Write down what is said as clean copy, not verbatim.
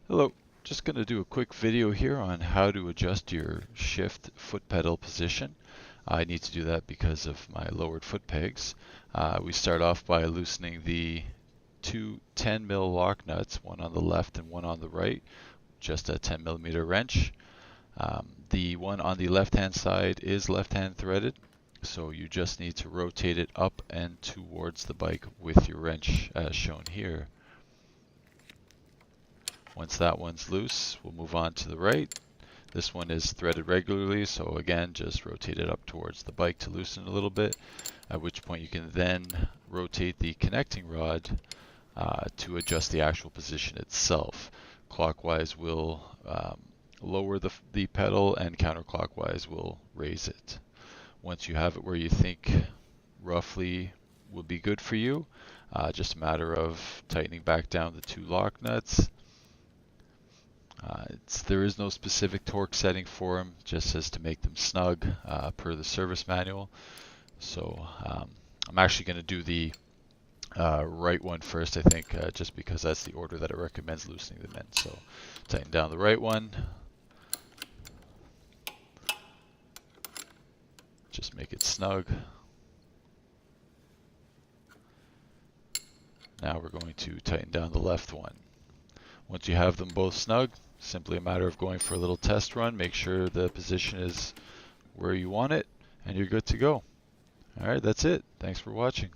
Hello, just going to do a quick video here on how to adjust your shift foot pedal position. I need to do that because of my lowered foot pegs. We start off by loosening the two 10 mil lock nuts, one on the left and one on the right, just a 10 millimeter wrench. The one on the left hand side is left hand threaded, so you just need to rotate it up and towards the bike with your wrench as shown here. Once that one's loose, we'll move on to the right. This one is threaded regularly, so again, just rotate it up towards the bike to loosen a little bit, at which point you can then rotate the connecting rod to adjust the actual position itself. Clockwise will lower the pedal, and counterclockwise will raise it. Once you have it where you think roughly would be good for you, just a matter of tightening back down the two lock nuts. There is no specific torque setting for them, just says to make them snug per the service manual. So I'm actually going to do the right one first, I think, just because that's the order that it recommends loosening them in. So tighten down the right one. Just make it snug. Now we're going to tighten down the left one. Once you have them both snug, simply a matter of going for a little test run. Make sure the position is where you want it, and you're good to go. All right, that's it. Thanks for watching.